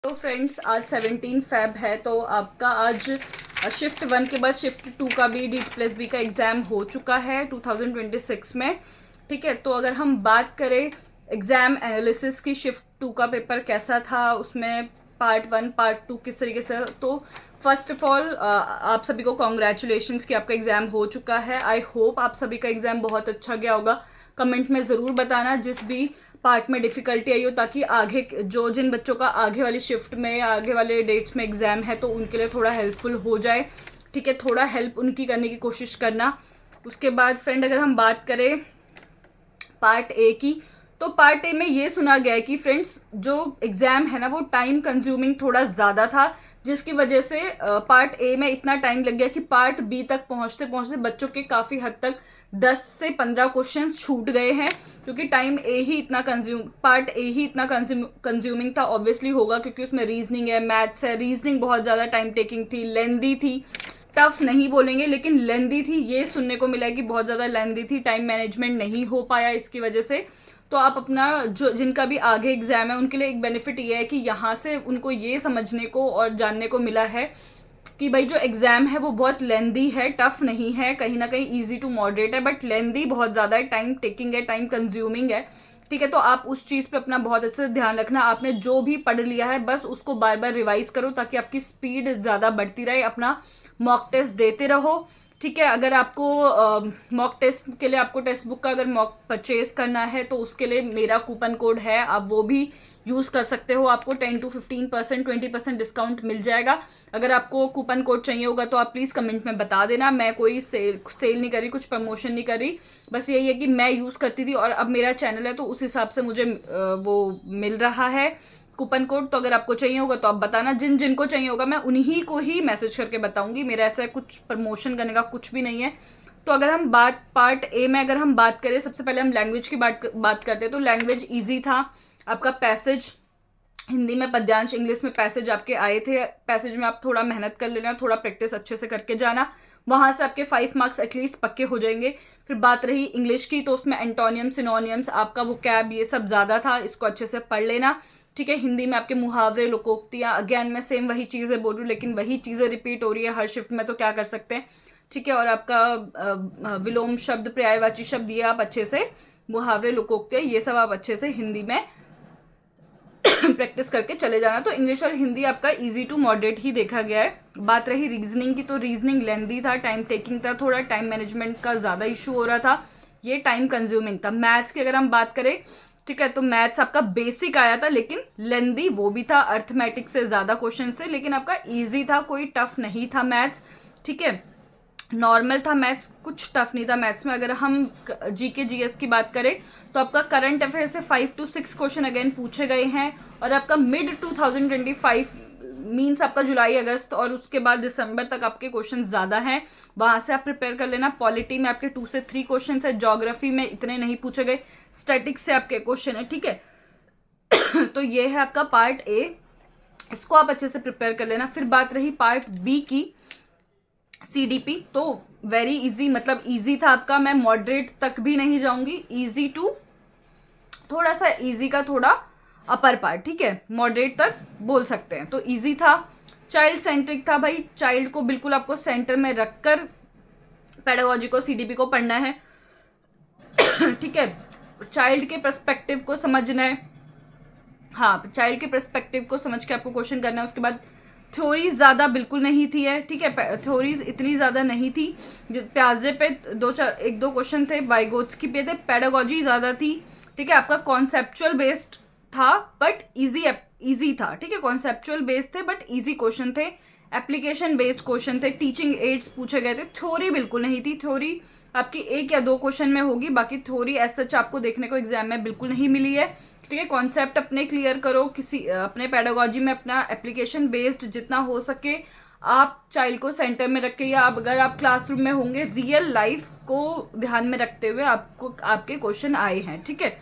तो फ्रेंड्स आज 17 फेब है, तो आपका आज शिफ्ट 1 के बाद शिफ्ट 2 का भी DT+B का एग्ज़ाम हो चुका है 2026 में। ठीक है, तो अगर हम बात करें एग्ज़ाम एनालिसिस की, शिफ्ट 2 का पेपर कैसा था, उसमें पार्ट 1 पार्ट 2 किस तरीके से, तो फर्स्ट ऑफ ऑल आप सभी को कॉन्ग्रेचुलेशंस कि आपका एग्ज़ाम हो चुका है। आई होप आप सभी का एग्ज़ाम बहुत अच्छा गया होगा। कमेंट में ज़रूर बताना जिस भी पार्ट में डिफ़िकल्टी आई हो, ताकि आगे जो जिन बच्चों का आगे वाली शिफ्ट में या आगे वाले डेट्स में एग्ज़ाम है तो उनके लिए थोड़ा हेल्पफुल हो जाए। ठीक है, थोड़ा हेल्प उनकी करने की कोशिश करना। उसके बाद फ्रेंड अगर हम बात करें पार्ट ए की, तो पार्ट ए में ये सुना गया है कि फ्रेंड्स जो एग्ज़ाम है ना वो टाइम कंज्यूमिंग थोड़ा ज़्यादा था, जिसकी वजह से पार्ट ए में इतना टाइम लग गया कि पार्ट बी तक पहुंचते पहुंचते बच्चों के काफ़ी हद तक 10 से 15 क्वेश्चन छूट गए हैं, क्योंकि टाइम ए ही इतना पार्ट ए ही इतना कंज्यूमिंग था। ऑब्वियसली होगा क्योंकि उसमें रीजनिंग है, मैथ्स है। रीजनिंग बहुत ज़्यादा टाइम टेकिंग थी, लेंदी थी, टफ नहीं बोलेंगे लेकिन लेंदी थी। ये सुनने को मिला है कि बहुत ज़्यादा लेंदी थी, टाइम मैनेजमेंट नहीं हो पाया इसकी वजह से। तो आप अपना जो जिनका भी आगे एग्ज़ाम है उनके लिए एक बेनिफिट ये है कि यहाँ से उनको ये समझने को और जानने को मिला है कि भाई जो एग्ज़ाम है वो बहुत लेंदी है, टफ नहीं है, कहीं ना कहीं इजी टू मॉडरेट है, बट लेंदी बहुत ज़्यादा है, टाइम टेकिंग है, टाइम कंज्यूमिंग है। ठीक है, तो आप उस चीज़ पे अपना बहुत अच्छे से ध्यान रखना। आपने जो भी पढ़ लिया है बस उसको बार बार रिवाइज करो ताकि आपकी स्पीड ज़्यादा बढ़ती रहे। अपना मॉक टेस्ट देते रहो। ठीक है, अगर आपको मॉक टेस्ट के लिए आपको टेक्स्ट बुक का अगर मॉक परचेज करना है तो उसके लिए मेरा कूपन कोड है, आप वो भी यूज़ कर सकते हो। आपको 10 to 15% 20% डिस्काउंट मिल जाएगा। अगर आपको कूपन कोड चाहिए होगा तो आप प्लीज़ कमेंट में बता देना। मैं कोई सेल नहीं करी, कुछ प्रमोशन नहीं करी, बस यही है कि मैं यूज़ करती थी और अब मेरा चैनल है तो उस हिसाब से मुझे वो मिल रहा है कूपन कोड। तो अगर आपको चाहिए होगा तो आप बताना, जिनको चाहिए होगा मैं उन्हीं को ही मैसेज करके बताऊंगी। मेरा ऐसा कुछ प्रमोशन करने का कुछ भी नहीं है। तो अगर हम पार्ट ए में अगर हम बात करें, सबसे पहले हम लैंग्वेज की बात करते हैं। तो लैंग्वेज ईजी था आपका। पैसेज हिंदी में पद्यांश, इंग्लिश में पैसेज आपके आए थे। पैसेज में आप थोड़ा मेहनत कर लेना, थोड़ा प्रैक्टिस अच्छे से करके जाना, वहां से आपके 5 मार्क्स एटलीस्ट पक्के हो जाएंगे। फिर बात रही इंग्लिश की, तो उसमें एंटोनियम, सिनोनियम्स, आपका वोकैब ये सब ज़्यादा था, इसको अच्छे से पढ़ लेना। ठीक है, हिंदी में आपके मुहावरे, लोकोक्तियाँ, अगेन मैं सेम वही चीज़ें बोल रही हूँ लेकिन वही चीज़ें रिपीट हो रही है हर शिफ्ट में, तो क्या कर सकते हैं। ठीक है, और आपका विलोम शब्द, पर्यायवाची शब्द, ये आप अच्छे से मुहावरे, लोकोक्तियाँ, ये सब आप अच्छे से हिंदी में प्रैक्टिस करके चले जाना। तो इंग्लिश और हिंदी आपका इजी टू मॉडरेट ही देखा गया है। बात रही रीजनिंग की, तो रीजनिंग लेंदी था, टाइम टेकिंग था, थोड़ा टाइम मैनेजमेंट का ज़्यादा इशू हो रहा था, ये टाइम कंज्यूमिंग था। मैथ्स की अगर हम बात करें, ठीक है, तो मैथ्स आपका बेसिक आया था लेकिन लेंदी वो भी था, अर्थमेटिक से ज़्यादा क्वेश्चन से, लेकिन आपका ईजी था, कोई टफ नहीं था मैथ्स। ठीक है, नॉर्मल था मैथ्स, कुछ टफ नहीं था मैथ्स में। अगर हम जीके जीएस की बात करें तो आपका करंट अफेयर से 5 to 6 क्वेश्चन अगेन पूछे गए हैं, और आपका मिड 2025 मीन्स आपका जुलाई अगस्त और उसके बाद दिसंबर तक आपके क्वेश्चन ज़्यादा हैं, वहाँ से आप प्रिपेयर कर लेना। पॉलिटी में आपके 2 से 3 क्वेश्चन है, ज्योग्राफी में इतने नहीं पूछे गए, स्टैटिक्स से आपके क्वेश्चन है। ठीक है तो ये है आपका पार्ट ए, इसको आप अच्छे से प्रिपेयर कर लेना। फिर बात रही पार्ट बी की, CDP, तो वेरी इजी, मतलब इजी था आपका। मैं मॉडरेट तक भी नहीं जाऊंगी, इजी टू थोड़ा सा, इजी का थोड़ा अपर पार्ट, ठीक है, मॉडरेट तक बोल सकते हैं। तो इजी था, चाइल्ड सेंट्रिक था भाई, चाइल्ड को बिल्कुल आपको सेंटर में रखकर पेडागोजी को, CDP को पढ़ना है। ठीक है, चाइल्ड के पर्सपेक्टिव को समझना है, हाँ, चाइल्ड के पर्सपेक्टिव को समझ के आपको क्वेश्चन करना है। उसके बाद थ्योरीज ज़्यादा बिल्कुल नहीं थी है, ठीक है, थ्योरीज इतनी ज़्यादा नहीं थी। प्याजे पे 1-2 क्वेश्चन थे, वाइगोत्स्की पे थे, पेडागोजी ज़्यादा थी। ठीक है, आपका कॉन्सेप्चुअल बेस्ड था बट इजी था। ठीक है, कॉन्सेप्चुअल बेस्ड थे बट इजी क्वेश्चन थे, एप्लीकेशन बेस्ड क्वेश्चन थे, टीचिंग एड्स पूछे गए थे। थ्योरी बिल्कुल नहीं थी, थ्योरी आपकी 1 या 2 क्वेश्चन में होगी, बाकी थ्योरी एज सच आपको देखने को एग्जाम में बिल्कुल नहीं मिली है। ठीक है, कॉन्सेप्ट अपने क्लियर करो, किसी अपने पेडागोजी में अपना एप्लीकेशन बेस्ड जितना हो सके आप चाइल्ड को सेंटर में रख के, या अगर आप क्लासरूम में होंगे रियल लाइफ को ध्यान में रखते हुए आपको आपके क्वेश्चन आए हैं। ठीक है,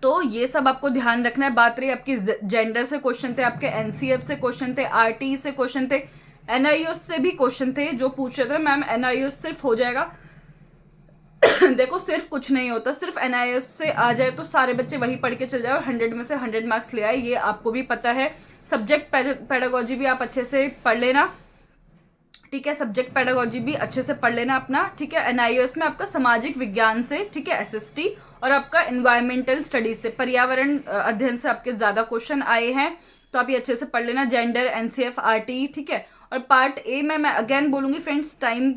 तो ये सब आपको ध्यान रखना है। बात रही आपकी जेंडर से क्वेश्चन थे, आपके NCF से क्वेश्चन थे, RTE से क्वेश्चन थे, NIOS से भी क्वेश्चन थे जो पूछ रहे थे मैम NIOS सिर्फ हो जाएगा देखो सिर्फ कुछ नहीं होता, सिर्फ NIOS से आ जाए तो सारे बच्चे वही पढ़ के चल जाए और 100 में से 100 मार्क्स ले आए, ये आपको भी पता है। सब्जेक्ट पेडागोजी भी आप अच्छे से पढ़ लेना, ठीक है, सब्जेक्ट पेडागोजी भी अच्छे से पढ़ लेना अपना, ठीक है। NIOS में आपका सामाजिक विज्ञान से, ठीक है, SST और आपका एनवायरमेंटल स्टडीज से, पर्यावरण अध्ययन से आपके ज़्यादा क्वेश्चन आए हैं, तो आप ये अच्छे से पढ़ लेना। जेंडर, NCF, RT, ठीक है। और पार्ट ए में मैं अगेन बोलूँगी फ्रेंड्स, टाइम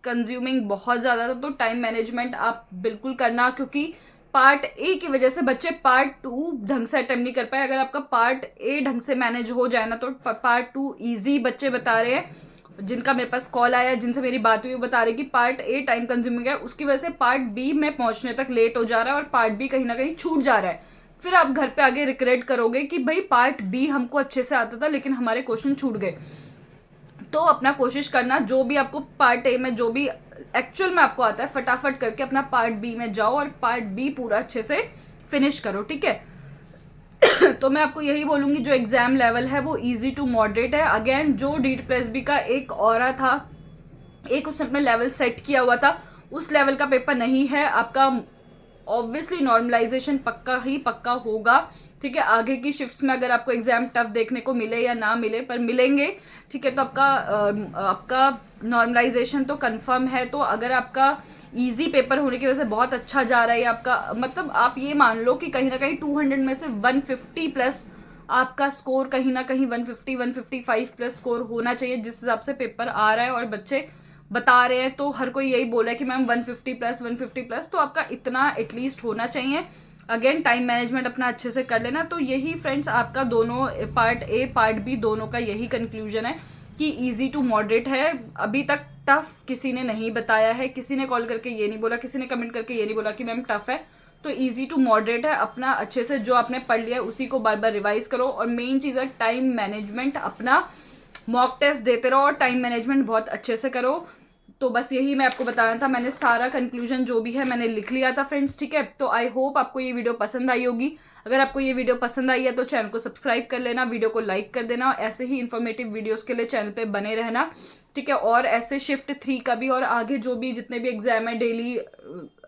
कंज्यूमिंग बहुत ज़्यादा था, तो टाइम मैनेजमेंट आप बिल्कुल करना, क्योंकि पार्ट ए की वजह से बच्चे पार्ट 2 ढंग से अटेम्प्ट नहीं कर पाए। अगर आपका पार्ट ए ढंग से मैनेज हो जाए ना तो पार्ट 2 ईजी बच्चे बता रहे हैं, जिनका मेरे पास कॉल आया, जिनसे मेरी बात हुई, वो बता रहे कि पार्ट ए टाइम कंज्यूमिंग है, उसकी वजह से पार्ट बी में पहुंचने तक लेट हो जा रहा है और पार्ट बी कहीं ना कहीं छूट जा रहा है। फिर आप घर पे आगे रिग्रेट करोगे कि भाई पार्ट बी हमको अच्छे से आता था लेकिन हमारे क्वेश्चन छूट गए। तो अपना कोशिश करना, जो भी आपको पार्ट ए में जो भी एक्चुअल में आपको आता है, फटाफट करके अपना पार्ट बी में जाओ और पार्ट बी पूरा अच्छे से फिनिश करो, ठीक है। तो मैं आपको यही बोलूँगी, जो एग्ज़ाम लेवल है वो इजी टू मॉडरेट है। अगेन जो DEET+B का एक ऑरा था, एक उसने अपना लेवल सेट किया हुआ था, उस लेवल का पेपर नहीं है आपका। ऑब्वियसली नॉर्मलाइजेशन पक्का ही पक्का होगा, ठीक है। आगे की शिफ्ट्स में अगर आपको एग्जाम टफ देखने को मिले या ना मिले, पर मिलेंगे, ठीक है, तो आपका नॉर्मलाइजेशन तो कंफर्म है। तो अगर आपका इजी पेपर होने की वजह से बहुत अच्छा जा रहा है आपका, मतलब आप ये मान लो कि कहीं ना कहीं 200 में से 150 प्लस आपका स्कोर, कहीं ना कहीं 150 155 प्लस स्कोर होना चाहिए, जिस हिसाब से पेपर आ रहा है और बच्चे बता रहे हैं। तो हर कोई यही बोला है कि मैम 150 प्लस 150 प्लस, तो आपका इतना एटलीस्ट होना चाहिए। अगेन टाइम मैनेजमेंट अपना अच्छे से कर लेना। तो यही फ्रेंड्स आपका दोनों पार्ट ए पार्ट बी दोनों का यही कंक्लूजन है कि इजी टू मॉडरेट है। अभी तक टफ किसी ने नहीं बताया है, किसी ने कॉल करके ये नहीं बोला, किसी ने कमेंट करके ये नहीं बोला कि मैम टफ है। तो इजी टू मॉडरेट है। अपना अच्छे से जो आपने पढ़ लिया है उसी को बार बार रिवाइज करो, और मेन चीज़ है टाइम मैनेजमेंट, अपना मॉक टेस्ट देते रहो और टाइम मैनेजमेंट बहुत अच्छे से करो। तो बस यही मैं आपको बताना था, मैंने सारा कंक्लूजन जो भी है मैंने लिख लिया था फ्रेंड्स, ठीक है। तो आई होप आपको ये वीडियो पसंद आई होगी। अगर आपको ये वीडियो पसंद आई है तो चैनल को सब्सक्राइब कर लेना, वीडियो को लाइक कर देना, ऐसे ही इन्फॉर्मेटिव वीडियोस के लिए चैनल पे बने रहना, ठीक है। और ऐसे शिफ्ट 3 का भी और आगे जो भी जितने भी एग्जाम है डेली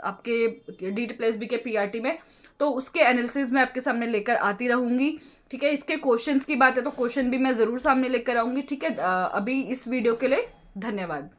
आपके DEET+B के PRT में, तो उसके एनालिसिस मैं आपके सामने लेकर आती रहूँगी, ठीक है। इसके क्वेश्चंस की बात है तो क्वेश्चन भी मैं ज़रूर सामने लेकर आऊँगी, ठीक है। अभी इस वीडियो के लिए धन्यवाद।